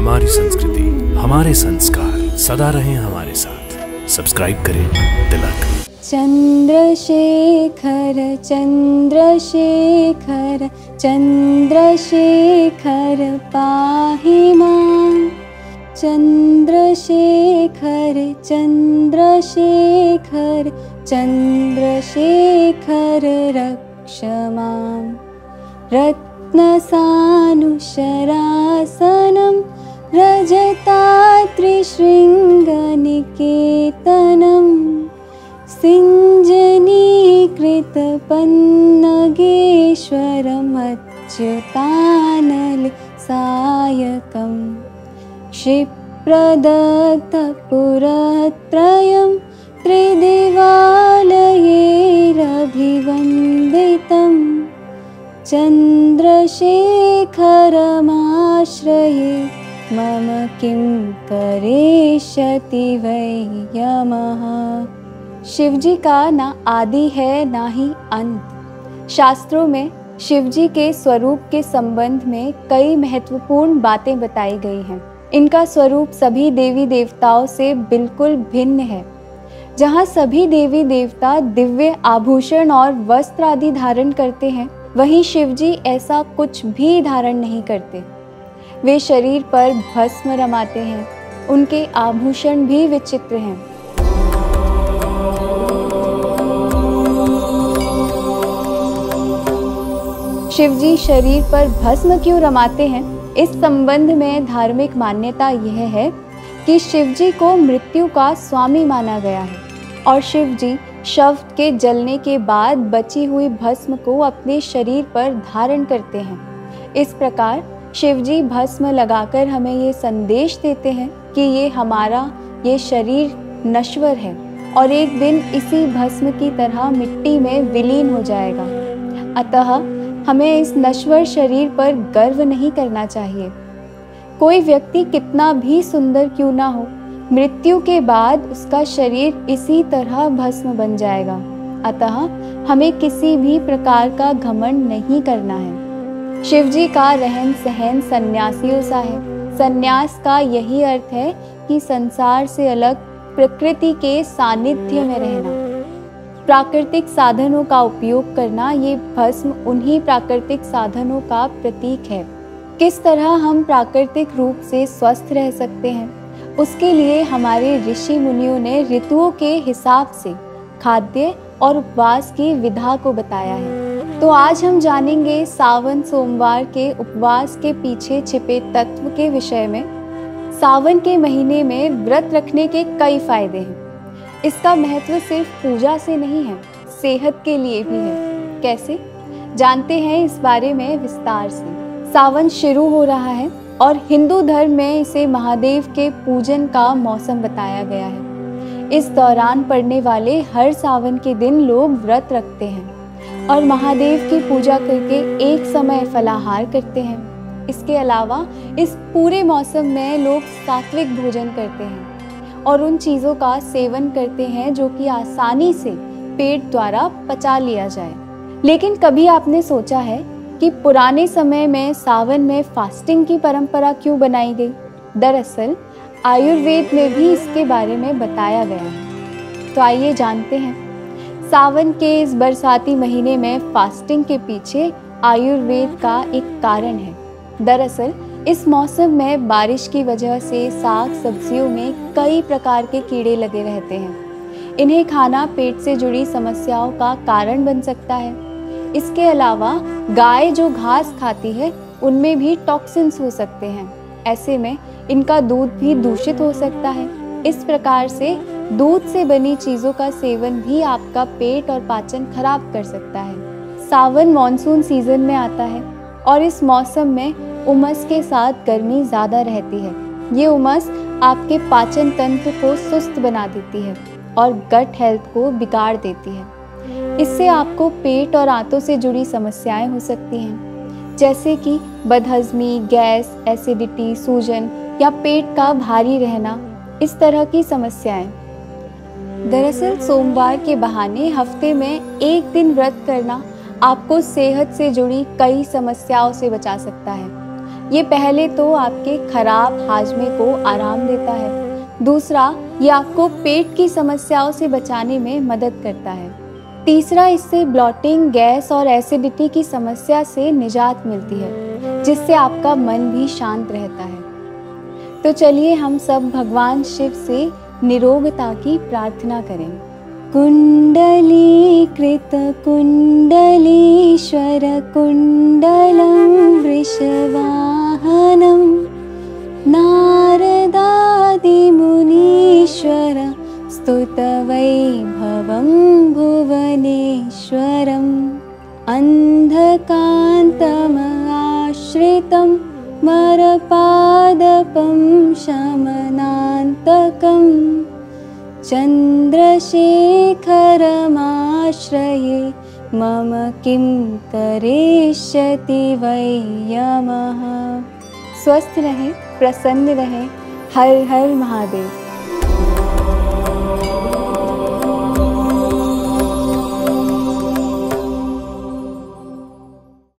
हमारी संस्कृति, हमारे संस्कार सदा रहें हमारे साथ। सब्सक्राइब करें तिलक। चंद्रशेखर चंद्रशेखर चंद्रशेखर पाहि मां। चंद्रशेखर चंद्रशेखर चंद्रशेखर रक्ष मां। रत्नसानुशरासनं रजतात्रिशृङ्गनिकेतनं। सिञ्जनीकृतपन्नगेश्वरमच्युतानलसायकम्। क्षिप्रदग्धपुरत्रयं त्रिदिवालयैरभिवन्दितं। चंद्रशेखरमाश्रये मम किं करिष्यति वै यमः। शिवजी का ना आदि है ना ही अंत। शास्त्रों में शिवजी के स्वरूप के संबंध में कई महत्वपूर्ण बातें बताई गई हैं। इनका स्वरूप सभी देवी देवताओं से बिल्कुल भिन्न है। जहाँ सभी देवी देवता दिव्य आभूषण और वस्त्र आदि धारण करते हैं, वहीं शिवजी ऐसा कुछ भी धारण नहीं करते। वे शरीर पर भस्म रमाते हैं। उनके आभूषण भी विचित्र हैं। शिवजी शरीर पर भस्म क्यों रमाते हैं, इस संबंध में धार्मिक मान्यता यह है कि शिवजी को मृत्यु का स्वामी माना गया है और शिवजी शव के जलने के बाद बची हुई भस्म को अपने शरीर पर धारण करते हैं। इस प्रकार शिवजी भस्म लगाकर हमें ये संदेश देते हैं कि ये शरीर नश्वर है और एक दिन इसी भस्म की तरह मिट्टी में विलीन हो जाएगा। अतः हमें इस नश्वर शरीर पर गर्व नहीं करना चाहिए। कोई व्यक्ति कितना भी सुंदर क्यों ना हो, मृत्यु के बाद उसका शरीर इसी तरह भस्म बन जाएगा। अतः हमें किसी भी प्रकार का घमंड नहीं करना है। शिवजी का रहन सहन सन्यासियों सा है। सन्यास का यही अर्थ है कि संसार से अलग प्रकृति के सानिध्य में रहना, प्राकृतिक साधनों का उपयोग करना। ये भस्म उन्हीं प्राकृतिक साधनों का प्रतीक है। किस तरह हम प्राकृतिक रूप से स्वस्थ रह सकते हैं, उसके लिए हमारे ऋषि मुनियों ने ऋतुओं के हिसाब से खाद्य और उपवास की विधा को बताया है। तो आज हम जानेंगे सावन सोमवार के उपवास के पीछे छिपे तत्व के विषय में। सावन के महीने में व्रत रखने के कई फायदे हैं। इसका महत्व सिर्फ पूजा से नहीं है, सेहत के लिए भी है। कैसे, जानते हैं इस बारे में विस्तार से। सावन शुरू हो रहा है और हिंदू धर्म में इसे महादेव के पूजन का मौसम बताया गया है। इस दौरान पड़ने वाले हर सावन के दिन लोग व्रत रखते हैं और महादेव की पूजा करके एक समय फलाहार करते हैं। इसके अलावा इस पूरे मौसम में लोग सात्विक भोजन करते हैं और उन चीज़ों का सेवन करते हैं जो कि आसानी से पेट द्वारा पचा लिया जाए। लेकिन कभी आपने सोचा है कि पुराने समय में सावन में फास्टिंग की परंपरा क्यों बनाई गई? दरअसल आयुर्वेद में भी इसके बारे में बताया गया है। तो आइए जानते हैं। सावन के इस बरसाती महीने में फास्टिंग के पीछे आयुर्वेद का एक कारण है। दरअसल इस मौसम में बारिश की वजह से साग सब्जियों में कई प्रकार के कीड़े लगे रहते हैं। इन्हें खाना पेट से जुड़ी समस्याओं का कारण बन सकता है। इसके अलावा गाय जो घास खाती है, उनमें भी टॉक्सिन्स हो सकते हैं। ऐसे में इनका दूध भी दूषित हो सकता है। इस प्रकार से दूध से बनी चीज़ों का सेवन भी आपका पेट और पाचन खराब कर सकता है। सावन मॉनसून सीजन में आता है और इस मौसम में उमस के साथ गर्मी ज़्यादा रहती है। ये उमस आपके पाचन तंत्र को सुस्त बना देती है और गट हेल्थ को बिगाड़ देती है। इससे आपको पेट और आंतों से जुड़ी समस्याएं हो सकती हैं, जैसे कि बदहजमी, गैस, एसिडिटी, सूजन या पेट का भारी रहना, इस तरह की समस्याएं। दरअसल सोमवार के बहाने हफ्ते में एक दिन व्रत करना आपको सेहत से जुड़ी कई समस्याओं से बचा सकता है। ये पहले तो आपके खराब हाजमे को आराम देता है, दूसरा ये आपको पेट की समस्याओं से बचाने में मदद करता है, तीसरा इससे ब्लॉटिंग, गैस और एसिडिटी की समस्या से निजात मिलती है, जिससे आपका मन भी शांत रहता है। तो चलिए हम सब भगवान शिव से निरोगता की प्रार्थना करें। कुंडलीकृत कुंडलीश्वर कुंडलं वृषवाहनं नारदादिमुनीश्वर स्तुतवैभवं भुवनेश्वरम् अन्धकान्तमाश्रितं मरपादपं शमनान्तकं चन्द्रशेखरमाश्रये मम किं करिष्यति वै यमः। स्वस्थ रहें, प्रसन्न रहें। हर हर महादेव।